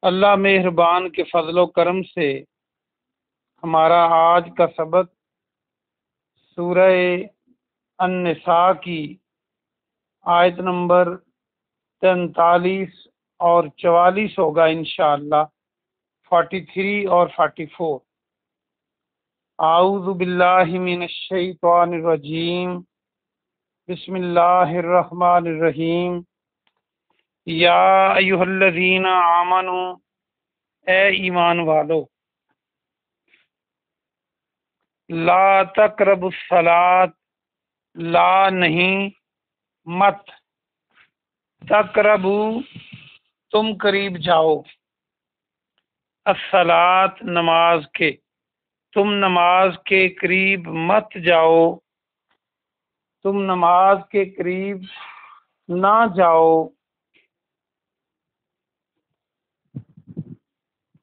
اللہ مہربان کے فضل و کرم سے ہمارا آج کا سبق سورہ النساء کی آیت نمبر 43 اور 44 ہوگا انشاءاللہ، 43 اور 44۔ اعوذ باللہ من الشیطان الرجیم، بسم اللہ الرحمن الرحیم۔ یا ایھا الذین آمنوا، اے ایمان والو، لا تقربوا الصلاۃ، لا نہیں، مت، تقربوا تم قریب جاؤ، الصلاۃ نماز کے، تم نماز کے قریب مت جاؤ، تم نماز کے قریب نہ جاؤ،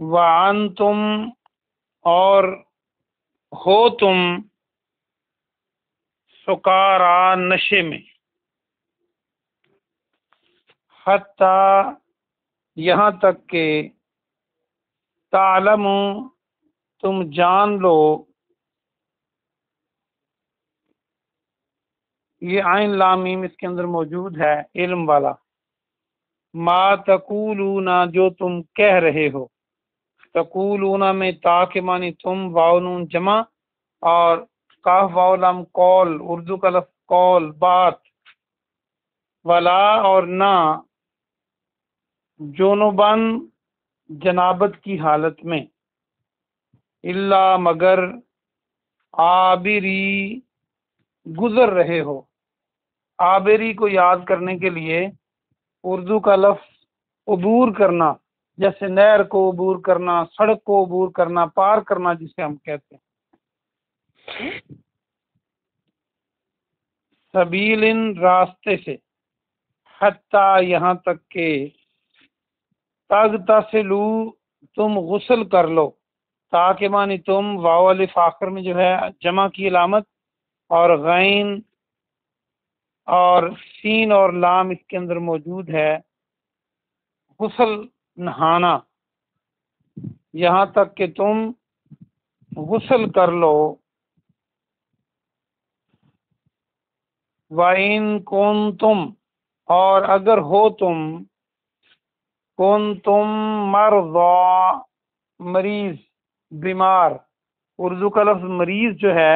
وَأَنْتُمْ اور ہو تم سکارا نشے میں، حتیٰ یہاں تک کہ تعلموا تم جان لو، یہ عین لام میم اس کے اندر موجود ہے علم والا، ما تقولون جو تم کہہ رہے ہو، تقولون میں تا کے معنی تم، واو نون جمع، اور کاف واو لام قول، اردو کا لفظ قول بات، ولا اور نہ، جنوباً جنابت کی حالت میں، الا مگر، عابری گزر رہے ہو۔ عابری کو یاد کرنے کے لیے اردو کا لفظ عبور کرنا، جیسے نہر کو عبور کرنا، سڑک کو عبور کرنا، پار کرنا جسے ہم کہتے ہیں، سبیل راستے سے، حتیٰ یہاں تک کہ تغتسلو تم غسل کر لو، تاکہ معنی تم، واو الف آخر میں جو ہے جمع کی علامت، اور غین اور سین اور لام اس کے اندر موجود ہے، غسل نہانا، یہاں تک کہ تم غسل کر لو، وَإِن كُنتُمْ اور اگر ہو تم، کنتم مرضی مریض، بیمار، اردو کا لفظ مریض جو ہے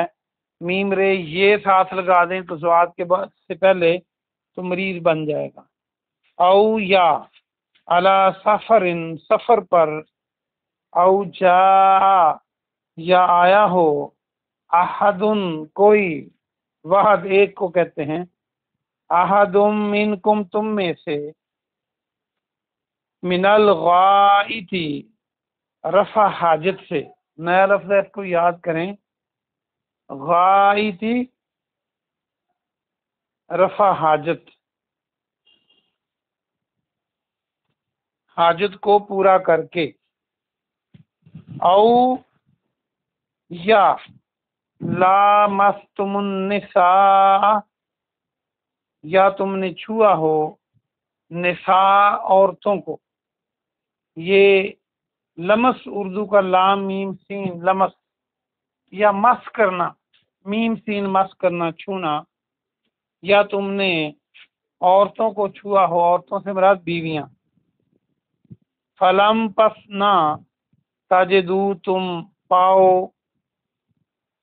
میم رے یہ ساتھ لگا دیں تو زوات کے بعد سے پہلے تو مریض بن جائے گا، او یا علی سفر سفر پر، او جا یا آیا ہو، احد کوئی، واحد ایک کو کہتے ہیں، احد منکم تم میں سے، من الغائط رفع حاجت سے، نیا لفظ ہے اس کو یاد کریں، غائط رفع حاجت، حاجت کو پورا کر کے، او یا لامستم النساء یا تم نے چھوا ہو نساء عورتوں کو، یہ لمس اردو کا لام میم سین لمس یا مس کرنا، میم سین مس کرنا چھونا، یا تم نے عورتوں کو چھوا ہو، عورتوں سے مراد بیویاں، فلم پس نہ، تجدو تم پاؤ،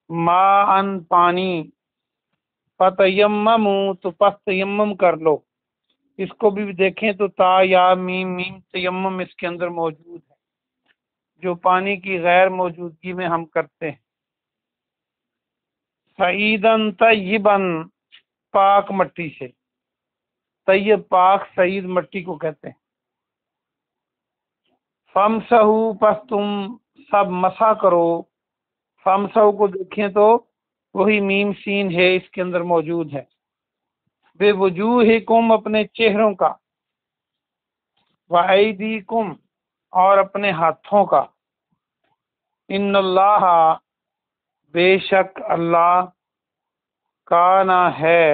ما ان پانی، فتیممو تو پس تیمم کر لو، اس کو بھی دیکھیں تو تا یا میم میم تیمم اس کے اندر موجود ہے، جو پانی کی غیر موجودگی میں ہم کرتے ہیں، سعیدن طیبن پاک مٹی سے، طیب پاک، سعید مٹی کو کہتے ہیں، فمسحو پس تم سب مسح کرو، فمسحو کو دیکھیں تو وہی میم سین ہے اس کے اندر موجود ہے، بے وجوہکم اپنے چہروں کا، وَأَيْدِيكُمْ اور اپنے ہاتھوں کا، ان اللہ بے شک اللہ، کانا ہے،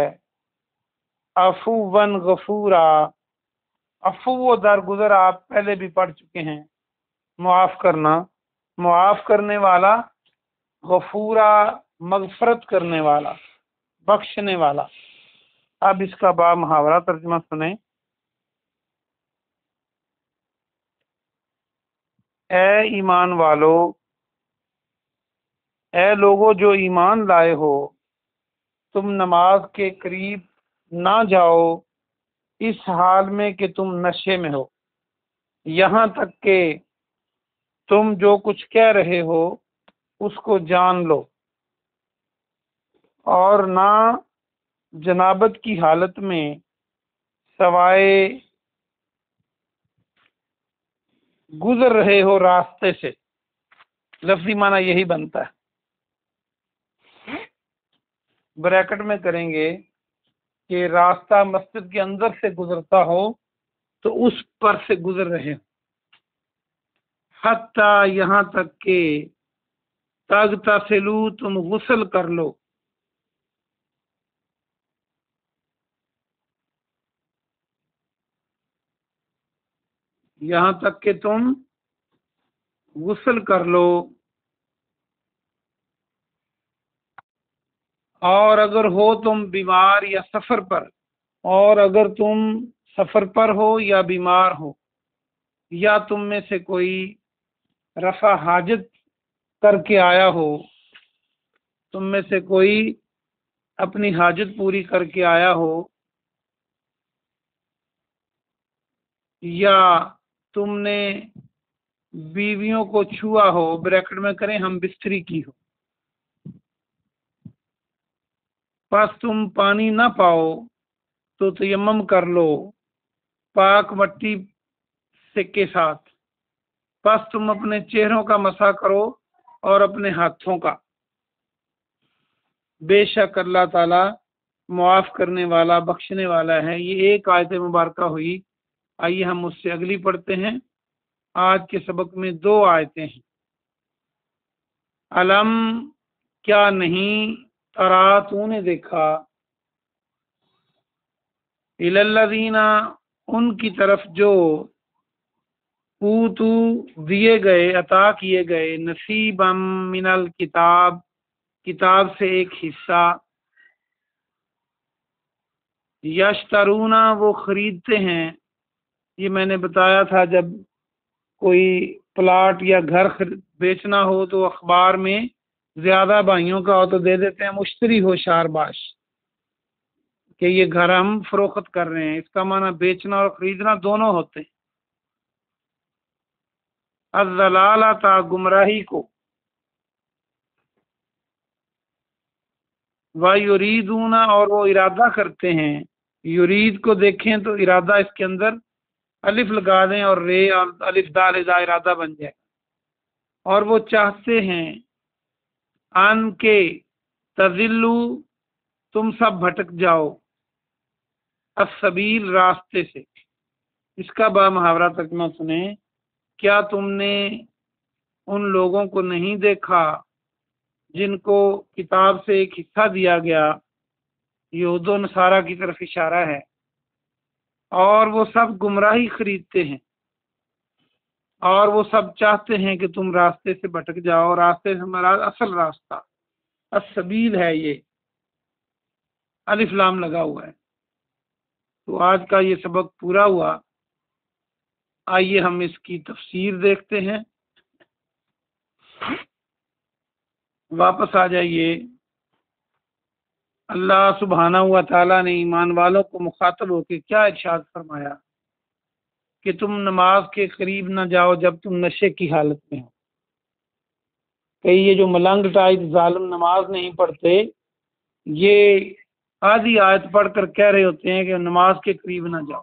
عفواً غفورا، عفو و درگزر آپ پہلے بھی پڑھ چکے ہیں، معاف کرنا، معاف کرنے والا، غفورا مغفرت کرنے والا، بخشنے والا۔ اب اس کا با محاورہ ترجمہ سنیں۔ اے ایمان والو، اے لوگو جو ایمان لائے ہو، تم نماز کے قریب نہ جاؤ اس حال میں کہ تم نشے میں ہو، یہاں تک کہ تم جو کچھ کہہ رہے ہو اس کو جان لو، اور نہ جنابت کی حالت میں سوائے گزر رہے ہو راستے سے۔ لفظی معنی یہی بنتا ہے، بریکٹ میں کریں گے کہ راستہ مسجد کے اندر سے گزرتا ہو تو اس پر سے گزر رہے ہو، حتیٰ یہاں تک کہ تغتسلوا تم غسل کر لو، یہاں تک کہ تم غسل کر لو، اور اگر ہو تم بیمار یا سفر پر، اور اگر تم سفر پر ہو یا بیمار ہو، یا تم میں سے کوئی رفع حاجت کر کے آیا ہو، تم میں سے کوئی اپنی حاجت پوری کر کے آیا ہو، یا تم نے بیویوں کو چھوا ہو، بریکٹ میں کریں ہم بستری کی ہو، پس تم پانی نہ پاؤ تو تیمم کر لو پاک مٹی سے کے ساتھ، پس تم اپنے چہروں کا مسح کرو اور اپنے ہاتھوں کا، بے شک اللہ تعالی معاف کرنے والا بخشنے والا ہے۔ یہ ایک آیت مبارکہ ہوئی، آئیے ہم اس سے اگلی پڑھتے ہیں۔ آج کے سبق میں 2 آیتیں ہیں۔ علم کیا نہیں ترا تو نے دیکھا، الی الذین ان کی طرف جو اوتو دیے گئے عطا کیے گئے، نصیبا من الکتاب کتاب سے ایک حصہ، یشترونا وہ خریدتے ہیں۔ یہ میں نے بتایا تھا جب کوئی پلاٹ یا گھر بیچنا ہو تو اخبار میں زیادہ بھائیوں کا ہو تو دے دیتے ہیں مشتری ہو شار باش، کہ یہ گھر ہم فروخت کر رہے ہیں۔ اس کا معنی بیچنا اور خریدنا دونوں ہوتے ہیں۔ الضلالۃ گمراہی کو، وَيُرِيدُونَ اور وہ ارادہ کرتے ہیں، یرید کو دیکھیں تو ارادہ اس کے اندر الف لگا دیں اور رے اور الف دال دا ارادہ بن جائے، اور وہ چاہتے ہیں ان کے تذلو تم سب بھٹک جاؤ، السبیل راستے سے۔ اس کا با محاورہ ترجمہ سنیں۔ کیا تم نے ان لوگوں کو نہیں دیکھا جن کو کتاب سے ایک حصہ دیا گیا، یہود و نصارہ کی طرف اشارہ ہے، اور وہ سب گمراہی خریدتے ہیں، اور وہ سب چاہتے ہیں کہ تم راستے سے بھٹک جاؤ۔ راستے سے مراد اصل راستہ السبیل ہے، یہ الف لام لگا ہوا ہے۔ تو آج کا یہ سبق پورا ہوا، آئیے ہم اس کی تفسیر دیکھتے ہیں۔ واپس آ جائیے۔ اللہ سبحانہ و تعالیٰ نے ایمان والوں کو مخاطب ہو کے کیا ارشاد فرمایا کہ تم نماز کے قریب نہ جاؤ جب تم نشے کی حالت میں ہو۔ کہ یہ جو ملنگ ٹائپ ظالم نماز نہیں پڑھتے، یہ آدھی آیت پڑھ کر کہہ رہے ہوتے ہیں کہ نماز کے قریب نہ جاؤ،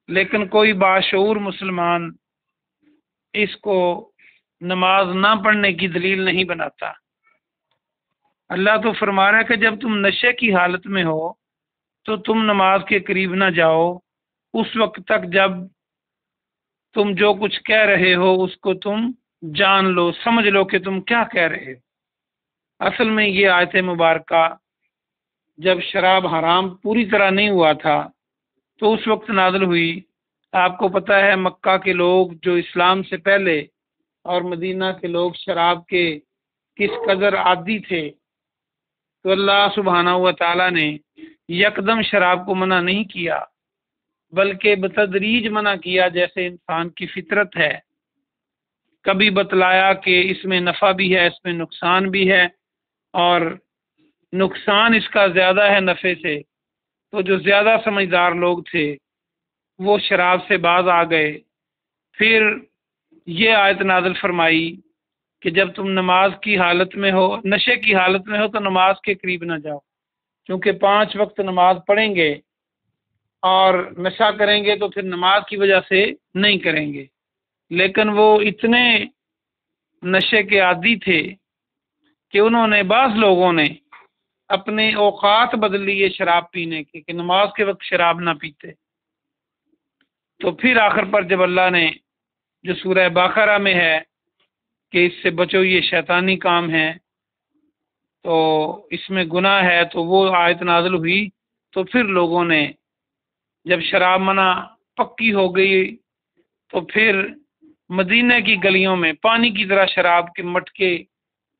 لیکن کوئی باشعور مسلمان اس کو نماز نہ پڑھنے کی دلیل نہیں بناتا۔ اللہ تو فرما رہا ہے کہ جب تم نشے کی حالت میں ہو تو تم نماز کے قریب نہ جاؤ اس وقت تک جب تم جو کچھ کہہ رہے ہو اس کو تم جان لو، سمجھ لو کہ تم کیا کہہ رہے ہو۔ اصل میں یہ آیت مبارکہ جب شراب حرام پوری طرح نہیں ہوا تھا تو اس وقت نازل ہوئی، آپ کو پتہ ہے مکہ کے لوگ جو اسلام سے پہلے اور مدینہ کے لوگ شراب کے کس قدر عادی تھے، تو اللہ سبحانہ و تعالیٰ نے یکدم شراب کو منع نہیں کیا، بلکہ بتدریج منع کیا، جیسے انسان کی فطرت ہے۔ کبھی بتلایا کہ اس میں نفع بھی ہے، اس میں نقصان بھی ہے، اور نقصان اس کا زیادہ ہے نفع سے، تو جو زیادہ سمجھدار لوگ تھے وہ شراب سے باز آ گئے۔ پھر یہ آیت نازل فرمائی کہ جب تم نماز کی حالت میں ہو، نشے کی حالت میں ہو، تو نماز کے قریب نہ جاؤ، کیونکہ 5 وقت نماز پڑھیں گے اور نشہ کریں گے تو پھر نماز کی وجہ سے نہیں کریں گے۔ لیکن وہ اتنے نشے کے عادی تھے کہ انہوں نے، بعض لوگوں نے اپنے اوقات بدل لیے شراب پینے کے، کہ نماز کے وقت شراب نہ پیتے۔ تو پھر آخر پر جب اللہ نے، جو سورہ بقرہ میں ہے کہ اس سے بچو، یہ شیطانی کام ہے، تو اس میں گناہ ہے، تو وہ آیت نازل ہوئی۔ تو پھر لوگوں نے، جب شراب منع پکی ہو گئی، تو پھر مدینہ کی گلیوں میں پانی کی طرح شراب کے مٹکے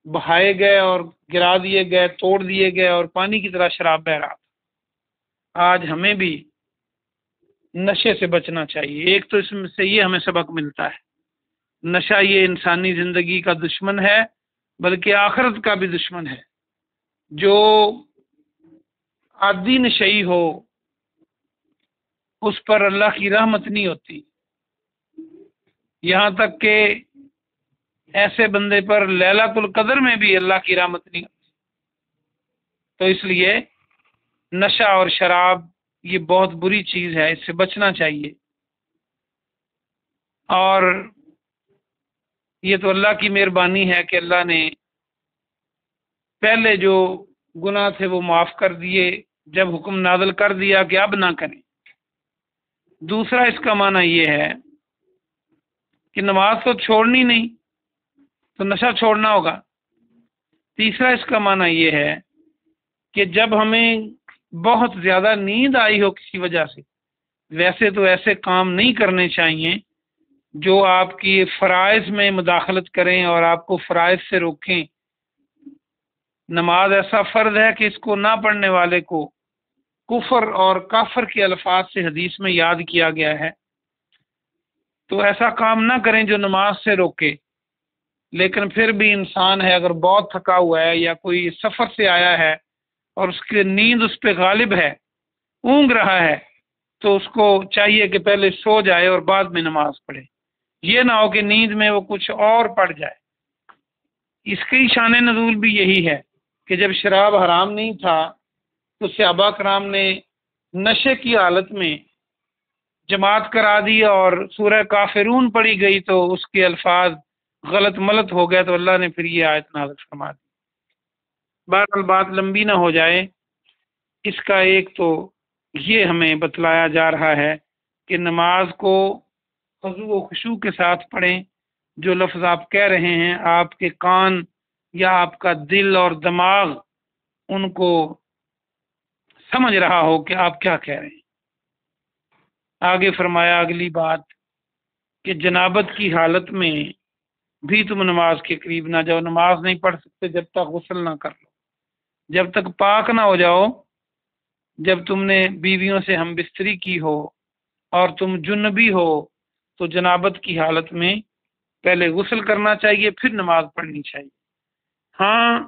بہائے گئے اور گرا دیے گئے، توڑ دیے گئے، اور پانی کی طرح شراب بہ رہا تھا۔ آج ہمیں بھی نشے سے بچنا چاہیے۔ ایک تو اس میں سے یہ ہمیں سبق ملتا ہے، نشہ یہ انسانی زندگی کا دشمن ہے، بلکہ آخرت کا بھی دشمن ہے۔ جو عادی نشئی ہو اس پر اللہ کی رحمت نہیں ہوتی، یہاں تک کہ ایسے بندے پر لیلۃ القدر میں بھی اللہ کی رحمت نہیں ہوتی۔ تو اس لیے نشہ اور شراب یہ بہت بری چیز ہے، اس سے بچنا چاہیے۔ اور یہ تو اللہ کی مہربانی ہے کہ اللہ نے پہلے جو گناہ تھے وہ معاف کر دیے، جب حکم نازل کر دیا کہ اب نہ کریں۔ دوسرا اس کا معنی یہ ہے کہ نماز تو چھوڑنی نہیں، تو نشہ چھوڑنا ہوگا۔ تیسرا اس کا معنی یہ ہے کہ جب ہمیں بہت زیادہ نیند آئی ہو کسی وجہ سے، ویسے تو ایسے کام نہیں کرنے چاہیے جو آپ کی فرائض میں مداخلت کریں اور آپ کو فرائض سے روکیں۔ نماز ایسا فرض ہے کہ اس کو نہ پڑھنے والے کو کفر اور کافر کے الفاظ سے حدیث میں یاد کیا گیا ہے۔ تو ایسا کام نہ کریں جو نماز سے روکے۔ لیکن پھر بھی انسان ہے، اگر بہت تھکا ہوا ہے یا کوئی سفر سے آیا ہے اور اس کی نیند اس پہ غالب ہے، اونگ رہا ہے، تو اس کو چاہیے کہ پہلے سو جائے اور بعد میں نماز پڑھے۔ یہ نہ ہو کہ نیند میں وہ کچھ اور پڑھ جائے۔ اس کی شان نزول بھی یہی ہے کہ جب شراب حرام نہیں تھا تو صحابہ کرام نے نشے کی حالت میں جماعت کرا دی اور سورہ کافرون پڑھی گئی تو اس کے الفاظ غلط ملت ہو گئے، تو اللہ نے پھر یہ آیت نازل فرما دی۔ بہرحال بات لمبی نہ ہو جائے، اس کا ایک تو یہ ہمیں بتلایا جا رہا ہے کہ نماز کو خضوع و خشوع کے ساتھ پڑھیں۔ جو لفظ آپ کہہ رہے ہیں، آپ کے کان یا آپ کا دل اور دماغ ان کو سمجھ رہا ہو کہ آپ کیا کہہ رہے ہیں۔ آگے فرمایا اگلی بات کہ جنابت کی حالت میں بھی تم نماز کے قریب نہ جاؤ۔ نماز نہیں پڑھ سکتے جب تک غسل نہ کر لو، جب تک پاک نہ ہو جاؤ۔ جب تم نے بیویوں سے ہم بستری کی ہو اور تم جنبی ہو تو جنابت کی حالت میں پہلے غسل کرنا چاہیے، پھر نماز پڑھنی چاہیے۔ ہاں،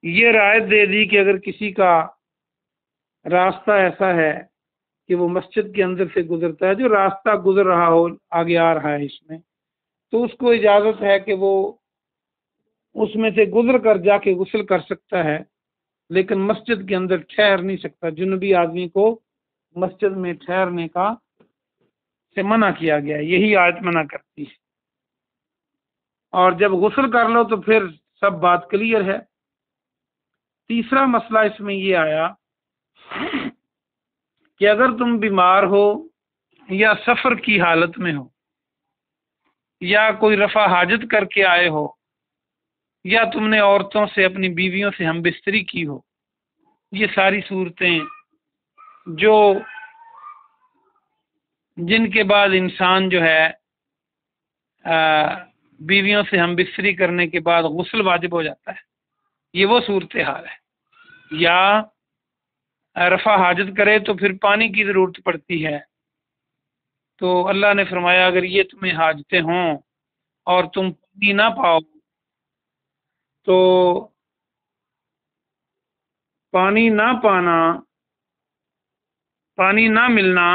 یہ رعایت دے دی کہ اگر کسی کا راستہ ایسا ہے کہ وہ مسجد کے اندر سے گزرتا ہے، جو راستہ گزر رہا ہو آگے آ رہا ہے اس میں، تو اس کو اجازت ہے کہ وہ اس میں سے گزر کر جا کے غسل کر سکتا ہے، لیکن مسجد کے اندر ٹھہر نہیں سکتا۔ جنوبی آدمی کو مسجد میں ٹھہرنے کا سے منع کیا گیا ہے، یہی آیت منع کرتی ہے۔ اور جب غسل کر لو تو پھر سب بات کلیئر ہے۔ تیسرا مسئلہ اس میں یہ آیا کہ اگر تم بیمار ہو یا سفر کی حالت میں ہو یا کوئی رفع حاجت کر کے آئے ہو یا تم نے عورتوں سے، اپنی بیویوں سے ہم بستری کی ہو، یہ ساری صورتیں جو جن کے بعد انسان جو ہے بیویوں سے ہم بستری کرنے کے بعد غسل واجب ہو جاتا ہے، یہ وہ صورتحال ہے۔ یا رفع حاجت کرے تو پھر پانی کی ضرورت پڑتی ہے، تو اللہ نے فرمایا اگر یہ تمہیں حاجتیں ہوں اور تم پانی نہ پاؤ تو پانی نہ ملنا،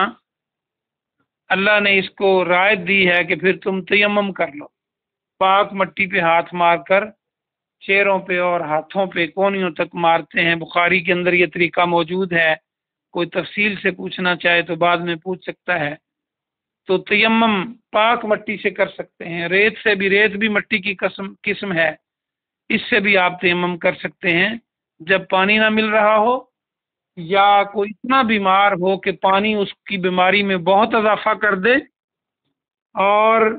اللہ نے اس کو رعایت دی ہے کہ پھر تم تیمم کر لو، پاک مٹی پہ ہاتھ مار کر چہروں پہ اور ہاتھوں پہ کونیوں تک مارتے ہیں۔ بخاری کے اندر یہ طریقہ موجود ہے، کوئی تفصیل سے پوچھنا چاہے تو بعد میں پوچھ سکتا ہے۔ تو تیمم پاک مٹی سے کر سکتے ہیں، ریت بھی مٹی کی قسم ہے، اس سے بھی آپ تیمم کر سکتے ہیں جب پانی نہ مل رہا ہو، یا کوئی اتنا بیمار ہو کہ پانی اس کی بیماری میں بہت اضافہ کر دے، اور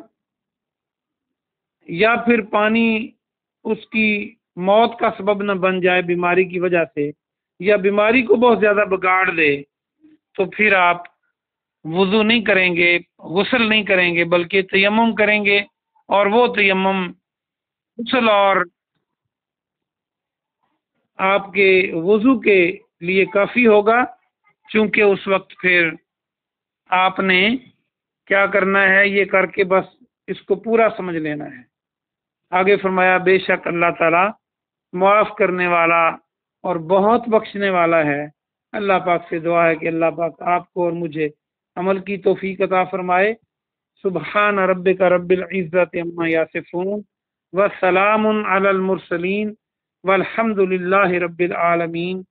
یا پھر پانی اس کی موت کا سبب نہ بن جائے بیماری کی وجہ سے، یا بیماری کو بہت زیادہ بگاڑ دے، تو پھر آپ وضو نہیں کریں گے، غسل نہیں کریں گے، بلکہ تیمم کریں گے، اور وہ تیمم غسل اور آپ کے وضو کے لیے کافی ہوگا، چونکہ اس وقت پھر آپ نے کیا کرنا ہے، یہ کر کے بس اس کو پورا سمجھ لینا ہے۔ آگے فرمایا بے شک اللہ تعالیٰ معاف کرنے والا اور بہت بخشنے والا ہے۔ اللہ پاک سے دعا ہے کہ اللہ پاک آپ کو اور مجھے عمل کی توفیق عطا فرمائے۔ سبحان ربک رب العزت عما یصفون وسلام علی المرسلین والحمد للہ رب العالمین۔